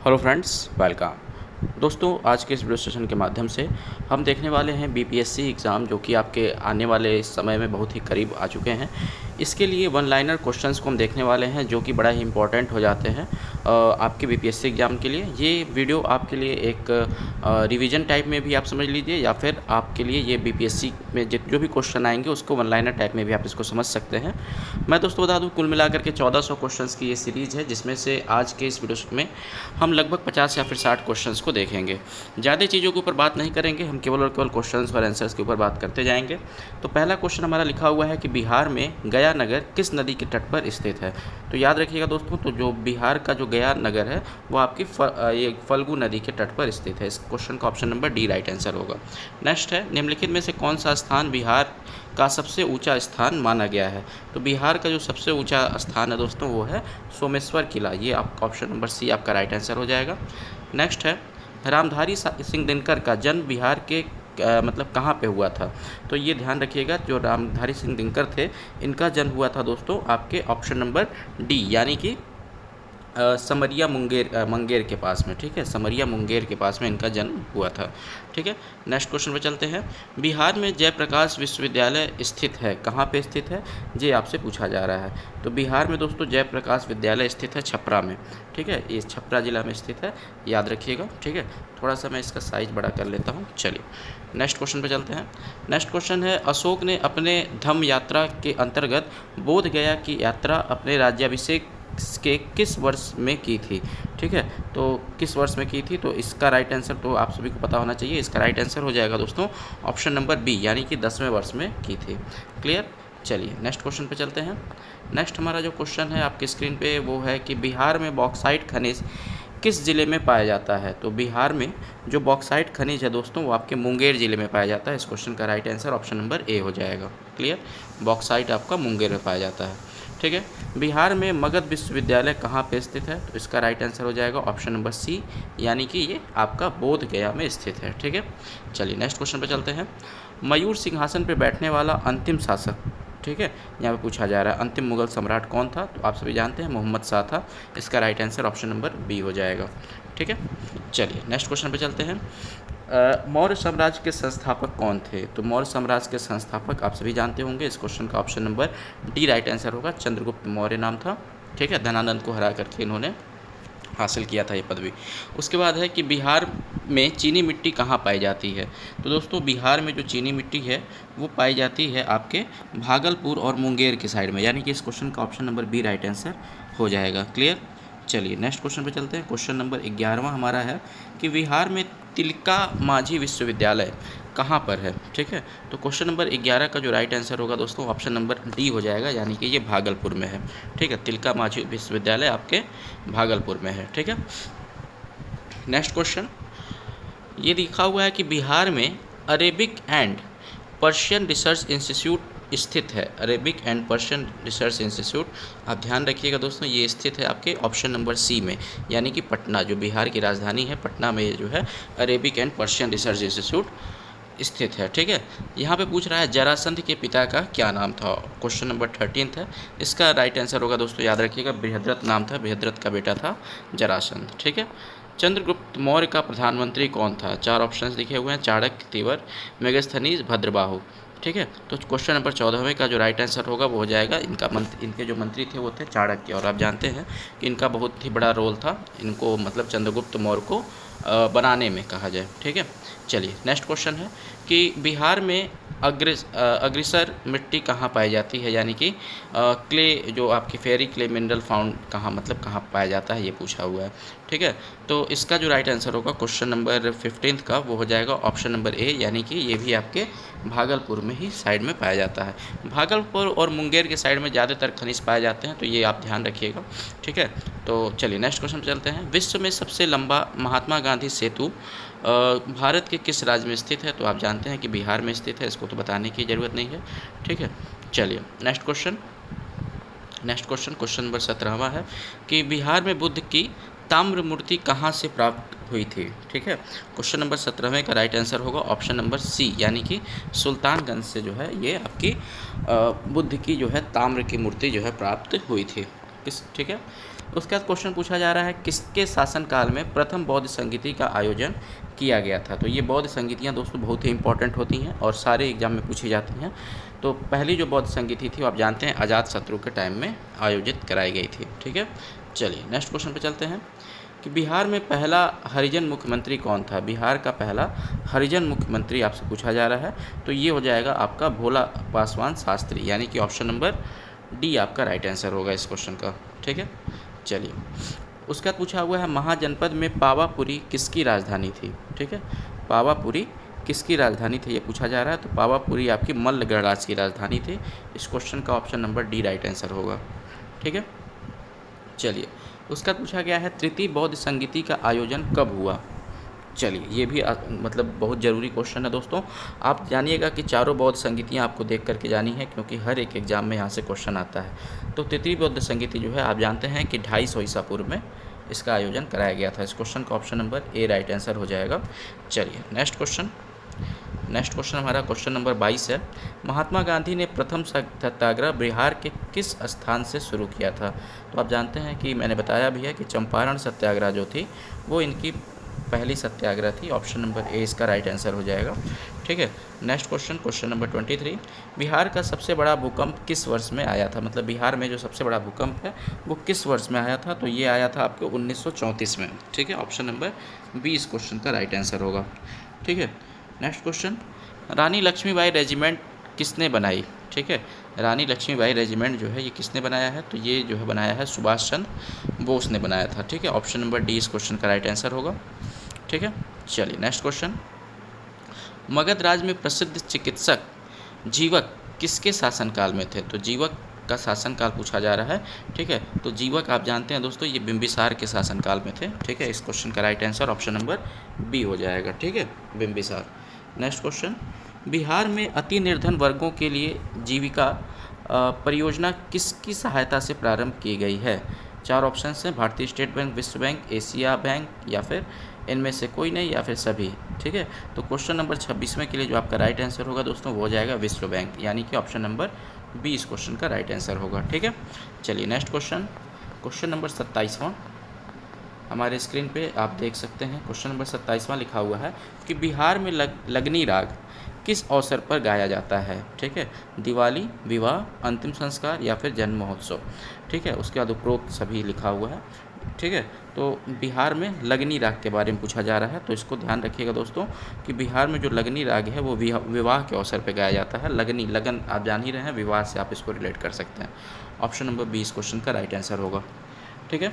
Hello friends, welcome. दोस्तों, आज के इस वीडियो सेशन के माध्यम से हम देखने वाले हैं बीपीएससी एग्ज़ाम, जो कि आपके आने वाले समय में बहुत ही करीब आ चुके हैं। इसके लिए वन लाइनर क्वेश्चंस को हम देखने वाले हैं, जो कि बड़ा ही इंपॉर्टेंट हो जाते हैं आपके बीपीएससी एग्ज़ाम के लिए। ये वीडियो आपके लिए एक रिवीजन टाइप में भी आप समझ लीजिए, या फिर आपके लिए ये बीपीएससी में जो भी क्वेश्चन आएंगे उसको वन लाइनर टाइप में भी आप इसको समझ सकते हैं। मैं दोस्तों बता दूं, कुल मिलाकर के 1400 क्वेश्चंस की ये सीरीज़ है, जिसमें से आज के इस वीडियो में हम लगभग 50 या फिर 60 क्वेश्चंस को देखेंगे। ज़्यादा चीज़ों के ऊपर बात नहीं करेंगे, हम केवल और केवल क्वेश्चंस और आंसर्स के ऊपर बात करते जाएंगे। तो पहला क्वेश्चन हमारा लिखा हुआ है कि बिहार में गया नगर किस नदी के तट पर स्थित है। तो याद रखिएगा दोस्तों, तो जो बिहार का जो गया नगर है वो आपकी ये फल्गु नदी के तट पर स्थित है। इस क्वेश्चन का option number D right answer होगा। नेक्स्ट है, निम्नलिखित में से कौन सा स्थान बिहार का सबसे ऊंचा स्थान माना गया है। तो बिहार का जो सबसे ऊंचा स्थान है दोस्तों वो है सोमेश्वर किला। ये आपका ऑप्शन नंबर सी आपका राइट आंसर हो जाएगा। नेक्स्ट है, रामधारी सिंह दिनकर का जन्म बिहार के मतलब कहाँ पे हुआ था। तो ये ध्यान रखिएगा, जो रामधारी सिंह दिनकर थे इनका जन्म हुआ था दोस्तों आपके ऑप्शन नंबर डी, यानी कि समरिया मुंगेर के पास में। ठीक है, समरिया मुंगेर के पास में इनका जन्म हुआ था। ठीक है, नेक्स्ट क्वेश्चन पे चलते हैं। बिहार में जयप्रकाश विश्वविद्यालय स्थित है, कहाँ पे स्थित है, ये आपसे पूछा जा रहा है। तो बिहार में दोस्तों जयप्रकाश विद्यालय स्थित है छपरा में। ठीक है, ये छपरा जिला में स्थित है, याद रखिएगा। ठीक है, थोड़ा सा मैं इसका साइज बड़ा कर लेता हूँ। चलिए नेक्स्ट क्वेश्चन पे चलते हैं। नेक्स्ट क्वेश्चन है, अशोक ने अपने धम्म यात्रा के अंतर्गत बोध गया की यात्रा अपने राज्याभिषेक के किस वर्ष में की थी। ठीक है, तो किस वर्ष में की थी, तो इसका राइट आंसर तो आप सभी को पता होना चाहिए। इसका राइट आंसर हो जाएगा दोस्तों ऑप्शन नंबर बी, यानी कि 10वें वर्ष में की थी। क्लियर। चलिए नेक्स्ट क्वेश्चन पे चलते हैं। नेक्स्ट हमारा जो क्वेश्चन है आपकी स्क्रीन पे वो है कि बिहार में बॉक्साइट खनिज किस ज़िले में पाया जाता है। तो बिहार में जो बॉक्साइट खनिज है दोस्तों वो आपके मुंगेर ज़िले में पाया जाता है। इस क्वेश्चन का right answer option number A हो जाएगा। क्लियर, बॉक्साइट आपका मुंगेर में पाया जाता है। ठीक है, बिहार में मगध विश्वविद्यालय कहाँ पे स्थित है। तो इसका राइट आंसर हो जाएगा ऑप्शन नंबर सी, यानी कि ये आपका बोध गया में स्थित है। ठीक है, चलिए नेक्स्ट क्वेश्चन पे चलते हैं। मयूर सिंहासन पे बैठने वाला अंतिम शासक, ठीक है, यहाँ पे पूछा जा रहा है अंतिम मुगल सम्राट कौन था। तो आप सभी जानते हैं मोहम्मद शाह था। इसका right answer option number B हो जाएगा। ठीक है, चलिए नेक्स्ट क्वेश्चन पे चलते हैं। मौर्य साम्राज्य के संस्थापक कौन थे। तो मौर्य साम्राज्य के संस्थापक आप सभी जानते होंगे। इस क्वेश्चन का option number D right answer होगा। चंद्रगुप्त मौर्य नाम था। ठीक है, धनानंद को हरा करके इन्होंने हासिल किया था ये पदवी। उसके बाद है कि बिहार में चीनी मिट्टी कहाँ पाई जाती है। तो दोस्तों बिहार में जो चीनी मिट्टी है वो पाई जाती है आपके भागलपुर और मुंगेर के साइड में, यानी कि इस क्वेश्चन का option number B right answer हो जाएगा। क्लियर। चलिए नेक्स्ट क्वेश्चन पे चलते हैं। क्वेश्चन नंबर 11वां हमारा है कि बिहार में तिलका मांझी विश्वविद्यालय कहाँ पर है। ठीक है, तो क्वेश्चन नंबर 11 का जो राइट आंसर होगा दोस्तों ऑप्शन नंबर डी हो जाएगा, यानी कि ये भागलपुर में है। ठीक है, तिलका मांझी विश्वविद्यालय आपके भागलपुर में है। ठीक है, नेक्स्ट क्वेश्चन ये लिखा हुआ है कि बिहार में Arabic and Persian research institute स्थित है। Arabic and Persian research institute, आप ध्यान रखिएगा दोस्तों, ये स्थित है आपके ऑप्शन नंबर सी में, यानी कि पटना, जो बिहार की राजधानी है पटना में जो है Arabic and Persian research institute स्थित है। ठीक है, यहाँ पे पूछ रहा है जरासंध के पिता का क्या नाम था। क्वेश्चन नंबर 13 है। इसका राइट आंसर होगा दोस्तों, याद रखिएगा, बृहद्रथ नाम था, बृहद्रथ का बेटा था जरासंध। ठीक है, चंद्रगुप्त मौर्य का प्रधानमंत्री कौन था। 4 ऑप्शंस लिखे हुए हैं, चाणक्य, तिवर, मेगस्थनीज, भद्रबाहु। ठीक है, तो क्वेश्चन नंबर 14वें का जो राइट आंसर होगा वो हो जाएगा, इनके जो मंत्री थे वो थे चाणक्य। और आप जानते हैं कि इनका बहुत ही बड़ा रोल था, इनको मतलब चंद्रगुप्त मौर्य को बनाने में कहा जाए। ठीक है, चलिए नेक्स्ट क्वेश्चन है कि बिहार में अग्रसर मिट्टी कहाँ पाई जाती है, यानी कि क्ले, जो आपकी फेरी क्ले मिनरल फाउंड कहाँ, मतलब कहाँ पाया जाता है, ये पूछा हुआ है। ठीक है, तो इसका जो राइट आंसर होगा क्वेश्चन नंबर 15 का वो हो जाएगा ऑप्शन नंबर ए, यानी कि ये भी आपके भागलपुर में ही साइड में पाया जाता है। भागलपुर और मुंगेर के साइड में ज़्यादातर खनिज पाए जाते हैं, तो ये आप ध्यान रखिएगा। ठीक है, तो चलिए नेक्स्ट क्वेश्चन पे चलते हैं। विश्व में सबसे लंबा महात्मा गांधी सेतु भारत के किस राज्य में स्थित है। तो आप जानते हैं कि बिहार में स्थित है, इसको तो बताने की ज़रूरत नहीं है। ठीक है, चलिए नेक्स्ट क्वेश्चन क्वेश्चन नंबर 17वां है कि बिहार में बुद्ध की ताम्र मूर्ति कहाँ से प्राप्त हुई थी। ठीक है, क्वेश्चन नंबर 17वें का राइट आंसर होगा ऑप्शन नंबर सी, यानी कि सुल्तानगंज से जो है ये आपकी बुद्ध की जो है ताम्र की मूर्ति जो है प्राप्त हुई थी। ठीक है, उसके बाद क्वेश्चन पूछा जा रहा है किसके शासनकाल में प्रथम बौद्ध संगीति का आयोजन किया गया था। तो ये बौद्ध संगीतियाँ दोस्तों बहुत ही इंपॉर्टेंट होती हैं और सारे एग्जाम में पूछी जाती हैं। तो पहली जो बौद्ध संगीति थी वो आप जानते हैं अजातशत्रु के टाइम में आयोजित कराई गई थी। ठीक है, चलिए नेक्स्ट क्वेश्चन पे चलते हैं कि बिहार में पहला हरिजन मुख्यमंत्री कौन था। बिहार का पहला हरिजन मुख्यमंत्री आपसे पूछा जा रहा है। तो ये हो जाएगा आपका भोला पासवान शास्त्री, यानी कि ऑप्शन नंबर डी आपका राइट आंसर होगा इस क्वेश्चन का। ठीक है, चलिए उसके बाद पूछा हुआ है महाजनपद में पावापुरी किसकी राजधानी थी। ठीक है, पावापुरी किसकी राजधानी थी ये पूछा जा रहा है। तो पावापुरी आपकी मल्ल गणराज्य की राजधानी थी। इस क्वेश्चन का option number D right answer होगा। ठीक है, चलिए उसका पूछा गया है तृतीय बौद्ध संगीति का आयोजन कब हुआ। चलिए ये भी मतलब बहुत ज़रूरी क्वेश्चन है दोस्तों। आप जानिएगा कि चारों बौद्ध संगीतियाँ आपको देख करके जानी है, क्योंकि हर एक एग्जाम में यहाँ से क्वेश्चन आता है। तो तृतीय बौद्ध संगीति जो है आप जानते हैं कि 250 ईसा पूर्व में इसका आयोजन कराया गया था। इस क्वेश्चन का option number A right answer हो जाएगा। चलिए नेक्स्ट क्वेश्चन हमारा क्वेश्चन नंबर 22 है। महात्मा गांधी ने प्रथम सत्याग्रह बिहार के किस स्थान से शुरू किया था। तो आप जानते हैं कि मैंने बताया भी है कि चंपारण सत्याग्रह जो थी वो इनकी पहली सत्याग्रह थी। ऑप्शन नंबर ए इसका राइट आंसर हो जाएगा। ठीक है, नेक्स्ट क्वेश्चन नंबर 23। बिहार का सबसे बड़ा भूकंप किस वर्ष में आया था। मतलब बिहार में जो सबसे बड़ा भूकंप है वो किस वर्ष में आया था। तो ये आया था आपको 1934 में। ठीक है, ऑप्शन नंबर बी इस क्वेश्चन का राइट आंसर होगा। ठीक है, नेक्स्ट क्वेश्चन रानी लक्ष्मीबाई रेजिमेंट किसने बनाई। ठीक है, रानी लक्ष्मीबाई रेजिमेंट जो है ये किसने बनाया है। तो ये जो है बनाया है सुभाष चंद्र बोस ने बनाया था। ठीक है, ऑप्शन नंबर डी इस क्वेश्चन का राइट आंसर होगा। ठीक है, चलिए नेक्स्ट क्वेश्चन मगध राज में प्रसिद्ध चिकित्सक जीवक किसके शासनकाल में थे। तो जीवक का शासनकाल पूछा जा रहा है। ठीक है, तो जीवक आप जानते हैं दोस्तों ये बिंबिसार के शासनकाल में थे। ठीक है, इस क्वेश्चन का right answer option number B हो जाएगा। ठीक है, बिंबिसार। नेक्स्ट क्वेश्चन बिहार में अति निर्धन वर्गों के लिए जीविका परियोजना किसकी सहायता से प्रारंभ की गई है। चार ऑप्शन हैं भारतीय स्टेट बैंक, विश्व बैंक, एशिया बैंक या फिर इनमें से कोई नहीं या फिर सभी। ठीक है, तो क्वेश्चन नंबर 26वें के लिए जो आपका राइट आंसर होगा दोस्तों वो हो जाएगा विश्व बैंक, यानी कि ऑप्शन नंबर बी इस क्वेश्चन का राइट आंसर होगा। ठीक है, चलिए नेक्स्ट क्वेश्चन नंबर 27वां हमारे स्क्रीन पे आप देख सकते हैं। क्वेश्चन नंबर 27वां लिखा हुआ है कि बिहार में लगनी राग किस अवसर पर गाया जाता है। ठीक है, दिवाली, विवाह, अंतिम संस्कार या फिर जन्म महोत्सव। ठीक है, उसके बाद उपरोक्त सभी लिखा हुआ है। ठीक है, तो बिहार में लगनी राग के बारे में पूछा जा रहा है। तो इसको ध्यान रखिएगा दोस्तों कि बिहार में जो लगनी राग है वो विवाह के अवसर पर गाया जाता है। लगन आप जान ही रहे हैं, विवाह से आप इसको रिलेट कर सकते हैं। ऑप्शन नंबर बी इस क्वेश्चन का राइट आंसर होगा। ठीक है,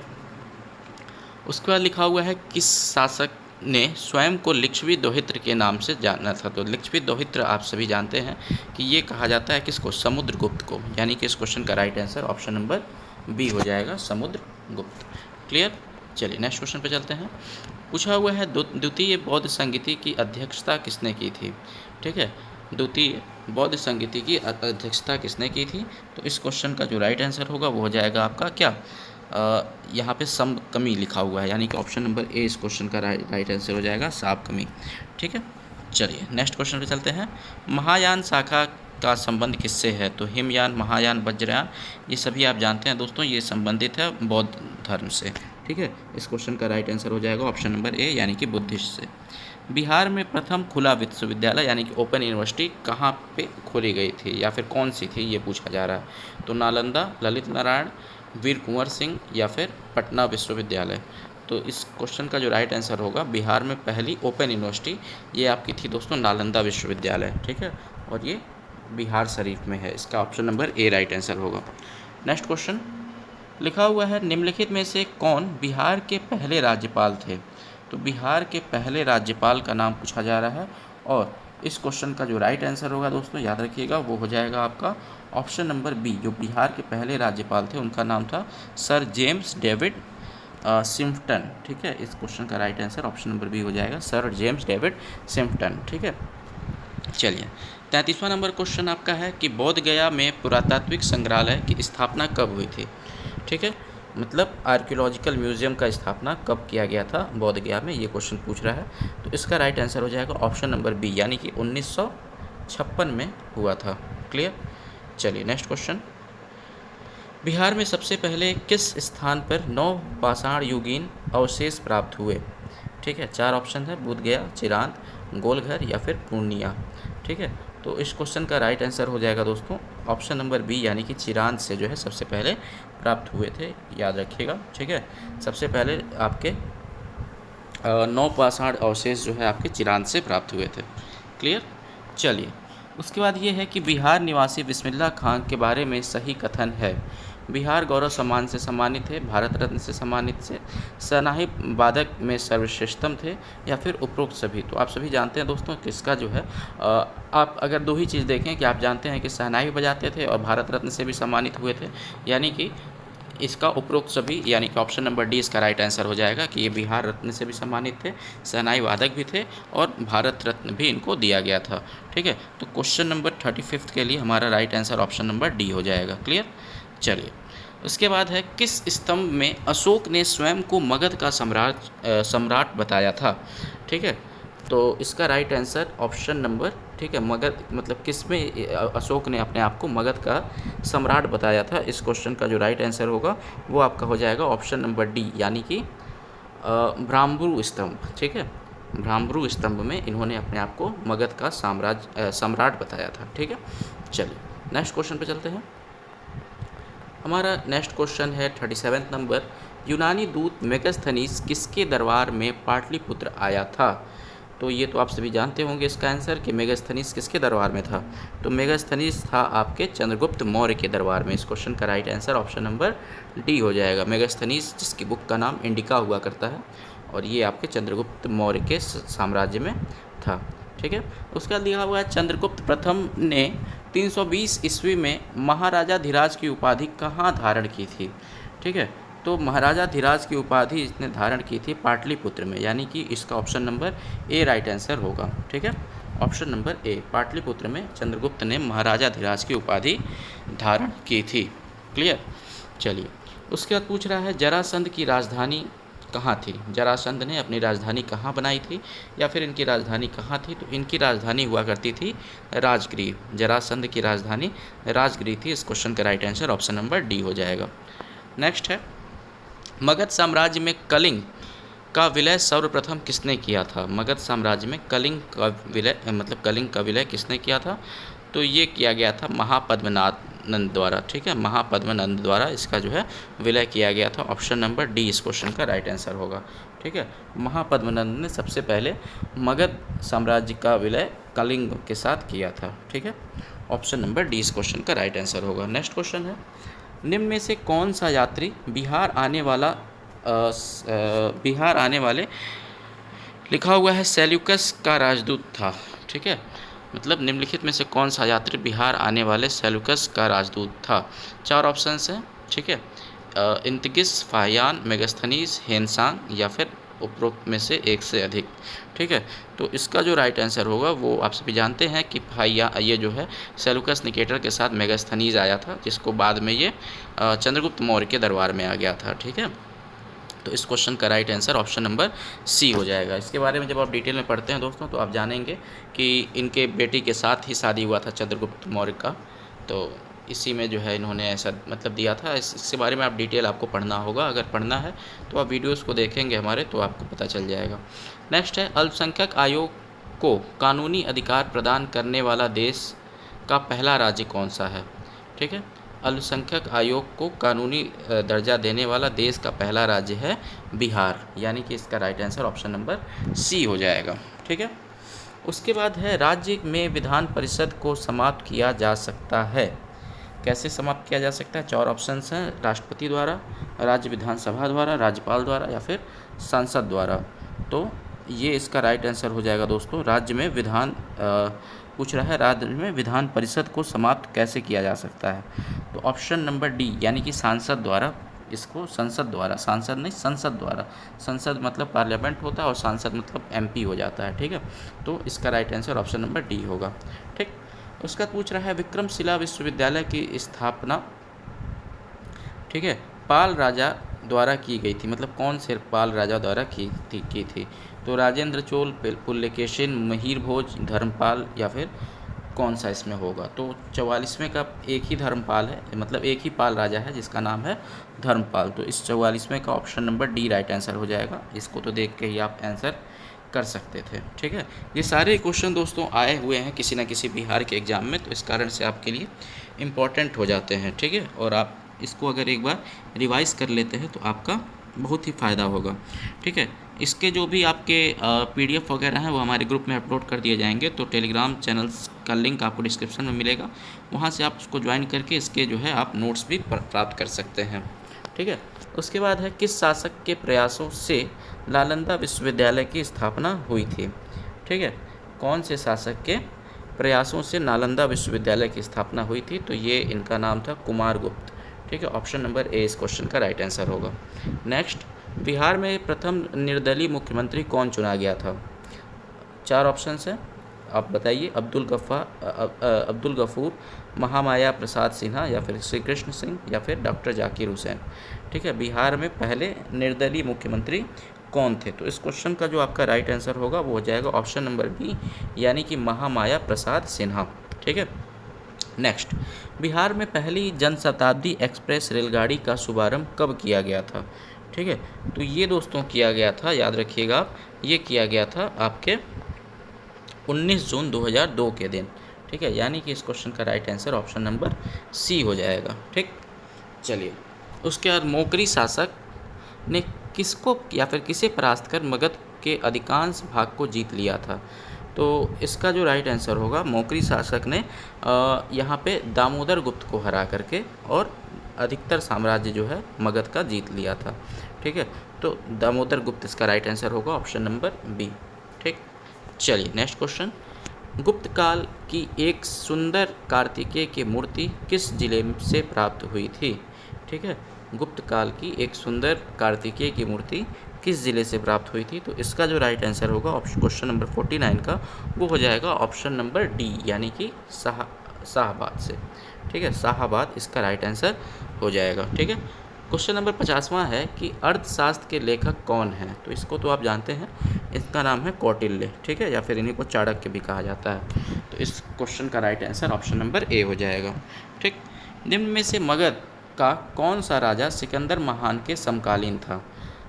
उसके बाद लिखा हुआ है किस शासक ने स्वयं को लिच्छवी दोहित्र के नाम से जाना था। तो लिच्छवी दोहित्र आप सभी जानते हैं कि ये कहा जाता है किसको, समुद्रगुप्त को, यानी कि इस क्वेश्चन का right answer option number B हो जाएगा, समुद्रगुप्त। क्लियर, चलिए नेक्स्ट क्वेश्चन पे चलते हैं। पूछा हुआ है द्वितीय बौद्ध संगीति की अध्यक्षता किसने की थी। ठीक है, द्वितीय बौद्ध संगीति की अध्यक्षता किसने की थी। तो इस क्वेश्चन का जो राइट आंसर होगा वो हो जाएगा आपका क्या, यहाँ पे सम कमी लिखा हुआ है, यानी कि ऑप्शन नंबर ए इस क्वेश्चन का राइट आंसर हो जाएगा, साब कमी। ठीक है, चलिए नेक्स्ट क्वेश्चन पे चलते हैं। महायान शाखा का संबंध किससे है। तो हिमयान, महायान, वज्रयान ये सभी आप जानते हैं दोस्तों, ये संबंधित है बौद्ध धर्म से। ठीक है, इस क्वेश्चन का राइट आंसर हो जाएगा ऑप्शन नंबर ए, यानी कि बुद्धिस्ट से। बिहार में प्रथम खुला विश्वविद्यालय यानी कि ओपन यूनिवर्सिटी कहाँ पे खोली गई थी या फिर कौन सी थी ये पूछा जा रहा है। तो नालंदा, ललित नारायण, वीर कुंवर सिंह या फिर पटना विश्वविद्यालय। तो इस क्वेश्चन का जो राइट आंसर होगा बिहार में पहली ओपन यूनिवर्सिटी ये आपकी थी दोस्तों नालंदा विश्वविद्यालय। ठीक है, और ये बिहार शरीफ में है। इसका option number A right answer होगा। नेक्स्ट क्वेश्चन लिखा हुआ है निम्नलिखित में से कौन बिहार के पहले राज्यपाल थे। तो बिहार के पहले राज्यपाल का नाम पूछा जा रहा है और इस क्वेश्चन का जो राइट आंसर होगा दोस्तों याद रखिएगा वो हो जाएगा आपका ऑप्शन नंबर बी। जो बिहार के पहले राज्यपाल थे उनका नाम था सर जेम्स डेविड सिम्प्टन। ठीक है, इस क्वेश्चन का right answer option number B हो जाएगा, सर जेम्स डेविड सिम्प्टन। ठीक है, चलिए 33वां नंबर क्वेश्चन आपका है कि बोध गया में पुरातात्विक संग्रहालय की स्थापना कब हुई थी। ठीक है, मतलब आर्कियोलॉजिकल म्यूजियम का स्थापना कब किया गया था बोध गया में, ये क्वेश्चन पूछ रहा है। तो इसका राइट आंसर हो जाएगा ऑप्शन नंबर बी, यानी कि 1956 में हुआ था। क्लियर, चलिए नेक्स्ट क्वेश्चन बिहार में सबसे पहले किस स्थान पर 9 पाषाण युगीन अवशेष प्राप्त हुए? ठीक है, 4 ऑप्शन है, बोधगया, चिरांद, गोलघर या फिर पूर्णिया। ठीक है, तो इस क्वेश्चन का राइट आंसर हो जाएगा दोस्तों ऑप्शन नंबर बी, यानी कि चिरांद से जो है सबसे पहले प्राप्त हुए थे, याद रखिएगा। ठीक है, सबसे पहले आपके 9 पाषाण अवशेष जो है आपके चिरांद से प्राप्त हुए थे। क्लियर। चलिए, उसके बाद ये है कि बिहार निवासी बिस्मिल्लाह खां के बारे में सही कथन है। बिहार गौरव सम्मान से सम्मानित है, भारत रत्न से सम्मानित से, शहनाई वादक में सर्वश्रेष्ठतम थे, या फिर उपरोक्त सभी। तो आप सभी जानते हैं दोस्तों कि इसका जो है आप अगर दो ही चीज़ देखें कि आप जानते हैं कि शहनाई बजाते थे और भारत रत्न से भी सम्मानित हुए थे, यानी कि इसका उपरोक्त सभी, यानी कि ऑप्शन नंबर डी इसका राइट आंसर हो जाएगा कि ये बिहार रत्न से भी सम्मानित थे, शहनाई वादक भी थे और भारत रत्न भी इनको दिया गया था। ठीक है, तो क्वेश्चन नंबर 35 के लिए हमारा right answer option number D हो जाएगा। क्लियर। चलिए, उसके बाद है किस स्तंभ में अशोक ने स्वयं को मगध का सम्राट बताया था? ठीक है, तो इसका राइट आंसर ऑप्शन नंबर, ठीक है, मगध मतलब किस में अशोक ने अपने आप को मगध का सम्राट बताया था? इस क्वेश्चन का जो राइट आंसर होगा वो आपका हो जाएगा ऑप्शन नंबर डी, यानी कि ब्राह्मणु स्तंभ। ठीक है, ब्राह्मणु स्तंभ में इन्होंने अपने आप को मगध का सम्राट बताया था। ठीक है, चलिए नेक्स्ट क्वेश्चन पे चलते हैं। हमारा नेक्स्ट क्वेश्चन है 37 नंबर। यूनानी दूत मेगास्थनीज किसके दरबार में पाटलिपुत्र आया था? तो ये तो आप सभी जानते होंगे इसका आंसर कि मेगास्थनीज किसके दरबार में था। तो मेगास्थनीज था आपके चंद्रगुप्त मौर्य के दरबार में। इस क्वेश्चन का right answer option number D हो जाएगा। मेगास्थनीज जिसकी बुक का नाम इंडिका हुआ करता है और ये आपके चंद्रगुप्त मौर्य के साम्राज्य में था। ठीक है, उसका लिखा हुआ है चंद्रगुप्त प्रथम ने 320 ईस्वी में महाराजा धीराज की उपाधि कहाँ धारण की थी? ठीक है, तो महाराजा धीराज की उपाधि इसने धारण की थी पाटलिपुत्र में, यानी कि इसका option number A right answer होगा। ठीक है, ऑप्शन नंबर ए, पाटलिपुत्र में चंद्रगुप्त ने महाराजा धीराज की उपाधि धारण की थी। क्लियर। चलिए, उसके बाद पूछ रहा है जरासंध की राजधानी कहाँ थी? जरासंध ने अपनी राजधानी कहाँ बनाई थी या फिर इनकी राजधानी कहाँ थी? तो इनकी राजधानी हुआ करती थी राजगृह। जरासंध की राजधानी राजगृह थी। इस क्वेश्चन का right answer option number D हो जाएगा। नेक्स्ट है मगध साम्राज्य में कलिंग का विलय सर्वप्रथम किसने किया था? मगध साम्राज्य में कलिंग का विलय मतलब कलिंग का विलय किसने किया था? तो ये किया गया था महापद्मनाथ द्वारा। ठीक है, महापद्मनंद द्वारा इसका जो है विलय किया गया था। ऑप्शन नंबर डी इस क्वेश्चन का राइट आंसर होगा। ठीक है, महापद्मनंद ने सबसे पहले मगध साम्राज्य का विलय कलिंग के साथ किया था। ठीक है, ऑप्शन नंबर डी इस क्वेश्चन का राइट आंसर होगा। नेक्स्ट क्वेश्चन है निम्न में से कौन सा यात्री बिहार आने वाले लिखा हुआ है सेल्यूकस का राजदूत था? ठीक है, मतलब निम्नलिखित में से कौन सा यात्री बिहार आने वाले सेल्यूकस का राजदूत था? 4 ऑप्शंस हैं। ठीक है, इंतगिस, फाहियान, मेगास्थनीज, हेनसांग या फिर उपरोक्त में से एक से अधिक। ठीक है, तो इसका जो राइट आंसर होगा वो आप सभी जानते हैं कि ये जो है सेल्यूकस निकेटर के साथ मेगास्थनीज आया था, जिसको बाद में ये चंद्रगुप्त मौर्य के दरबार में आ गया था। ठीक है, तो इस क्वेश्चन का right answer option number C हो जाएगा। इसके बारे में जब आप डिटेल में पढ़ते हैं दोस्तों तो आप जानेंगे कि इनके बेटी के साथ ही शादी हुआ था चंद्रगुप्त मौर्य का, तो इसी में जो है इन्होंने ऐसा मतलब दिया था। इसके बारे में आप डिटेल आपको पढ़ना होगा। अगर पढ़ना है तो आप वीडियोज़ को देखेंगे हमारे, तो आपको पता चल जाएगा। नेक्स्ट है अल्पसंख्यक आयोग को कानूनी अधिकार प्रदान करने वाला देश का पहला राज्य कौन सा है? ठीक है, अल्पसंख्यक आयोग को कानूनी दर्जा देने वाला देश का पहला राज्य है बिहार, यानी कि इसका right answer option number C हो जाएगा। ठीक है, उसके बाद है राज्य में विधान परिषद को समाप्त किया जा सकता है। कैसे समाप्त किया जा सकता है? 4 ऑप्शंस हैं, राष्ट्रपति द्वारा, राज्य विधानसभा द्वारा, राज्यपाल द्वारा या फिर संसद द्वारा। तो ये इसका राइट आंसर हो जाएगा दोस्तों। राज्य में पूछ रहा है राज्य में विधान परिषद को समाप्त कैसे किया जा सकता है? तो ऑप्शन नंबर डी, यानी कि सांसद द्वारा। इसको संसद द्वारा, सांसद नहीं संसद द्वारा। संसद मतलब पार्लियामेंट होता है और सांसद मतलब एमपी हो जाता है। ठीक है, तो इसका right answer option number D होगा। ठीक, उसका पूछ रहा है विक्रमशिला विश्वविद्यालय की स्थापना, ठीक है, पाल राजा द्वारा की गई थी। मतलब कौन से पाल राजा द्वारा की थी? तो राजेंद्र चोल, पुलकेशिन, मिहिर भोज, धर्मपाल या फिर कौन सा इसमें होगा? तो 44वें का एक ही धर्मपाल है, मतलब एक ही पाल राजा है जिसका नाम है धर्मपाल। तो इस 44वें का option number D right answer हो जाएगा। इसको तो देख के ही आप आंसर कर सकते थे। ठीक है, ये सारे क्वेश्चन दोस्तों आए हुए हैं किसी न किसी बिहार के एग्ज़ाम में, तो इस कारण से आपके लिए इम्पॉर्टेंट हो जाते हैं। ठीक है, और आप इसको अगर एक बार रिवाइज़ कर लेते हैं तो आपका बहुत ही फ़ायदा होगा। ठीक है, इसके जो भी आपके PDF वगैरह हैं वो हमारे ग्रुप में अपलोड कर दिए जाएंगे। तो टेलीग्राम चैनल्स का लिंक आपको डिस्क्रिप्शन में मिलेगा, वहाँ से आप उसको ज्वाइन करके इसके जो है आप नोट्स भी प्राप्त कर सकते हैं। ठीक है, उसके बाद है किस शासक के प्रयासों से नालंदा विश्वविद्यालय की स्थापना हुई थी? ठीक है, कौन से शासक के प्रयासों से नालंदा विश्वविद्यालय की स्थापना हुई थी? तो ये इनका नाम था कुमारगुप्त। ठीक है, ऑप्शन नंबर ए इस क्वेश्चन का राइट आंसर होगा। नेक्स्ट, बिहार में प्रथम निर्दलीय मुख्यमंत्री कौन चुना गया था? 4 ऑप्शंस हैं, आप बताइए। अब्दुल गफूर, महामाया प्रसाद सिन्हा, या फिर श्री कृष्ण सिंह, या फिर डॉक्टर जाकिर हुसैन। ठीक है, बिहार में पहले निर्दलीय मुख्यमंत्री कौन थे? तो इस क्वेश्चन का जो आपका राइट आंसर होगा वो हो जाएगा ऑप्शन नंबर बी, यानी कि महामाया प्रसाद सिन्हा। ठीक है, नेक्स्ट, बिहार में पहली जनशताब्दी एक्सप्रेस रेलगाड़ी का शुभारंभ कब किया गया था? ठीक है, तो ये दोस्तों किया गया था, याद रखिएगा आप, ये किया गया था आपके 19 जून 2002 के दिन। ठीक है, यानी कि इस क्वेश्चन का right answer option number C हो जाएगा। ठीक, चलिए, उसके बाद मोकरी शासक ने किसको या फिर किसे परास्त कर मगध के अधिकांश भाग को जीत लिया था? तो इसका जो राइट आंसर होगा, मोकरी शासक ने यहाँ पे दामोदर गुप्त को हरा करके और अधिकतर साम्राज्य जो है मगध का जीत लिया था। ठीक है, तो दामोदर गुप्त इसका राइट आंसर होगा ऑप्शन नंबर बी। ठीक, चलिए नेक्स्ट क्वेश्चन, गुप्त काल की एक सुंदर कार्तिकेय की मूर्ति किस जिले से प्राप्त हुई थी? ठीक है, गुप्त काल की एक सुंदर कार्तिकेय की मूर्ति किस ज़िले से प्राप्त हुई थी? तो इसका जो राइट आंसर होगा क्वेश्चन नंबर 49 का वो हो जाएगा ऑप्शन नंबर डी, यानी कि शाहाबाद से। ठीक है, शाहाबाद इसका राइट आंसर हो जाएगा। ठीक है, क्वेश्चन नंबर 50वां है कि अर्थशास्त्र के लेखक कौन हैं? तो इसको तो आप जानते हैं, इसका नाम है कौटिल्य। ठीक है, या फिर इन्हीं को चाणक्य भी कहा जाता है। तो इस क्वेश्चन का right answer option number A हो जाएगा। ठीक, निम्न में से मगध का कौन सा राजा सिकंदर महान के समकालीन था?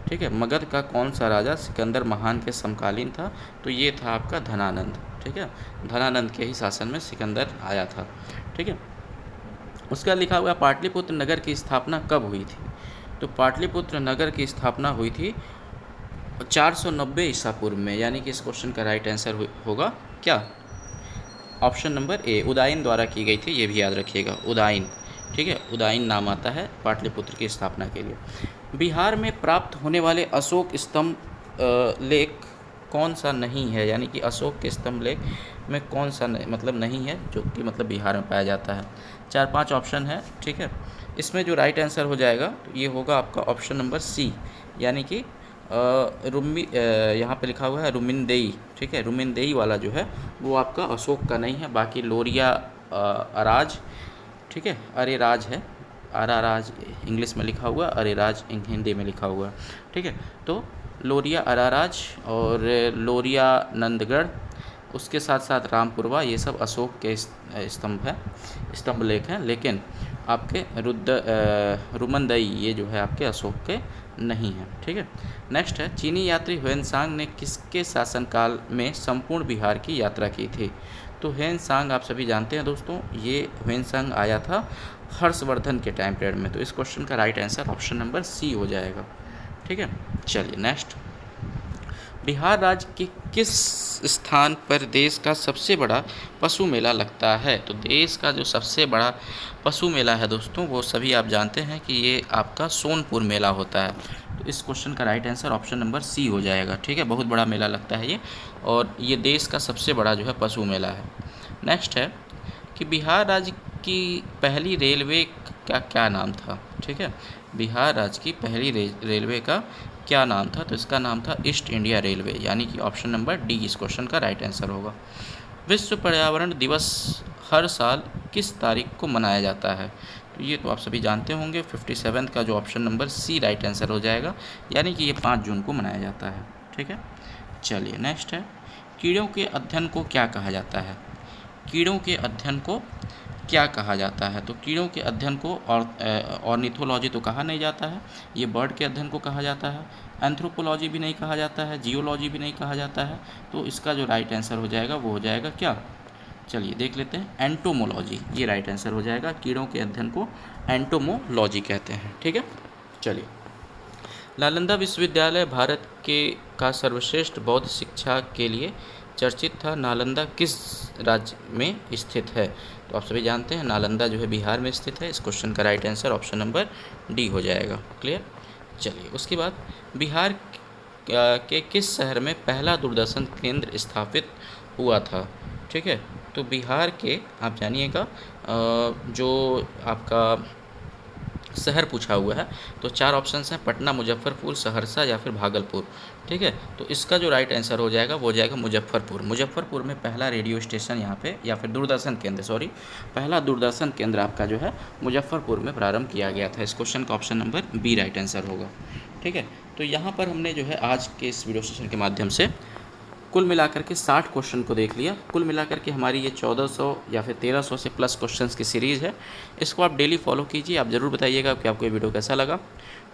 ठीक है, मगध का कौन सा राजा सिकंदर महान के समकालीन था? तो ये था आपका धनानंद। ठीक है, धनानंद के ही शासन में सिकंदर आया था। ठीक है, उसका लिखा हुआ पाटलिपुत्र नगर की स्थापना कब हुई थी? तो पाटलिपुत्र नगर की स्थापना हुई थी 490 ईसा पूर्व में, यानी कि इस क्वेश्चन का राइट आंसर होगा क्या? ऑप्शन नंबर ए, उदाइन द्वारा की गई थी, ये भी याद रखिएगा, उदाइन। ठीक है, उदाइन नाम आता है पाटलिपुत्र की स्थापना के लिए। बिहार में प्राप्त होने वाले अशोक स्तंभ लेख कौन सा नहीं है? यानी कि अशोक के स्तंभ लेख में कौन सा मतलब नहीं है जो कि मतलब बिहार में पाया जाता है? 4-5 ऑप्शन है। ठीक है, इसमें जो राइट आंसर हो जाएगा तो ये होगा आपका ऑप्शन नंबर सी, यानी कि यहाँ पे लिखा हुआ है रुमिनदेई। ठीक है, रुमिनदेई वाला जो है वो आपका अशोक का नहीं है, बाकी लोरिया अराज, ठीक है, अरेराज है, अराराज इंग्लिश में लिखा हुआ, अरेराज हिंदी में लिखा हुआ। ठीक है, तो लोरिया अराराज और लोरिया नंदगढ़, उसके साथ साथ रामपुरवा, ये सब अशोक के स्तंभ लेख हैं, लेकिन आपके रुमनदई ये जो है आपके अशोक के नहीं है। ठीक है, नेक्स्ट है, चीनी यात्री ह्वेनसांग ने किसके शासनकाल में संपूर्ण बिहार की यात्रा की थी? तो ह्वेनसांग आप सभी जानते हैं दोस्तों, ये ह्वेनसांग आया था हर्षवर्धन के टाइम पीरियड में। तो इस क्वेश्चन का right answer option number C हो जाएगा। ठीक है, चलिए नेक्स्ट, बिहार राज्य के किस स्थान पर देश का सबसे बड़ा पशु मेला लगता है? तो देश का जो सबसे बड़ा पशु मेला है दोस्तों, वो सभी आप जानते हैं कि ये आपका सोनपुर मेला होता है। तो इस क्वेश्चन का right answer option number C हो जाएगा। ठीक है, बहुत बड़ा मेला लगता है ये, और ये देश का सबसे बड़ा जो है पशु मेला है। नेक्स्ट है कि बिहार राज्य की पहली रेलवे का क्या नाम था? ठीक है, बिहार राज्य की पहली रेलवे का क्या नाम था? तो इसका नाम था ईस्ट इंडिया रेलवे, यानी कि ऑप्शन नंबर डी इस क्वेश्चन का राइट आंसर होगा। विश्व पर्यावरण दिवस हर साल किस तारीख को मनाया जाता है? तो ये तो आप सभी जानते होंगे, 57 का जो option number C right answer हो जाएगा, यानी कि ये 5 जून को मनाया जाता है। ठीक है, चलिए नेक्स्ट है, कीड़ों के अध्ययन को क्या कहा जाता है? कीड़ों के अध्ययन को क्या कहा जाता है? तो कीड़ों के अध्ययन को ऑर्निथोलॉजी तो कहा नहीं जाता है, ये बर्ड के अध्ययन को कहा जाता है। एंथ्रोपोलॉजी भी नहीं कहा जाता है, जियोलॉजी भी नहीं कहा जाता है। तो इसका जो राइट आंसर हो जाएगा वो हो जाएगा क्या? चलिए देख लेते हैं, एंटोमोलॉजी, ये राइट आंसर हो जाएगा। कीड़ों के अध्ययन को एंटोमोलॉजी कहते हैं। ठीक है, चलिए। नालंदा विश्वविद्यालय भारत के का सर्वश्रेष्ठ बौद्ध शिक्षा के लिए चर्चित था। नालंदा किस राज्य में स्थित है? तो आप सभी जानते हैं नालंदा जो है बिहार में स्थित है। इस क्वेश्चन का right answer option number D हो जाएगा। क्लियर। चलिए उसके बाद, बिहार के किस शहर में पहला दूरदर्शन केंद्र स्थापित हुआ था? ठीक है, तो बिहार के आप जानिएगा जो आपका शहर पूछा हुआ है, तो 4 ऑप्शंस हैं, पटना, मुजफ्फरपुर, सहरसा या फिर भागलपुर। ठीक है, तो इसका जो राइट आंसर हो जाएगा वो हो जाएगा मुजफ्फरपुर। मुजफ्फरपुर में पहला रेडियो स्टेशन यहाँ पे, या फिर दूरदर्शन केंद्र, सॉरी, पहला दूरदर्शन केंद्र आपका जो है मुजफ्फरपुर में प्रारंभ किया गया था। इस क्वेश्चन का option number B right answer होगा। ठीक है, तो यहाँ पर हमने जो है आज के इस वीडियो सेशन के माध्यम से कुल मिलाकर के 60 क्वेश्चन को देख लिया। कुल मिलाकर के हमारी ये 1400 या फिर 1300 से प्लस क्वेश्चंस की सीरीज़ है। इसको आप डेली फॉलो कीजिए। आप ज़रूर बताइएगा कि आपको ये वीडियो कैसा लगा।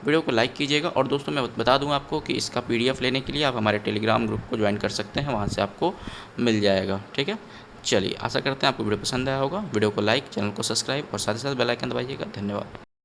वीडियो को लाइक कीजिएगा, और दोस्तों मैं बता दूं आपको कि इसका PDF लेने के लिए आप हमारे टेलीग्राम ग्रुप को ज्वाइन कर सकते हैं, वहाँ से आपको मिल जाएगा। ठीक है, चलिए आशा करते हैं आपको वीडियो पसंद आया होगा। वीडियो को लाइक, चैनल को सब्सक्राइब और साथ ही साथ बेल आइकन दबाइएगा। धन्यवाद।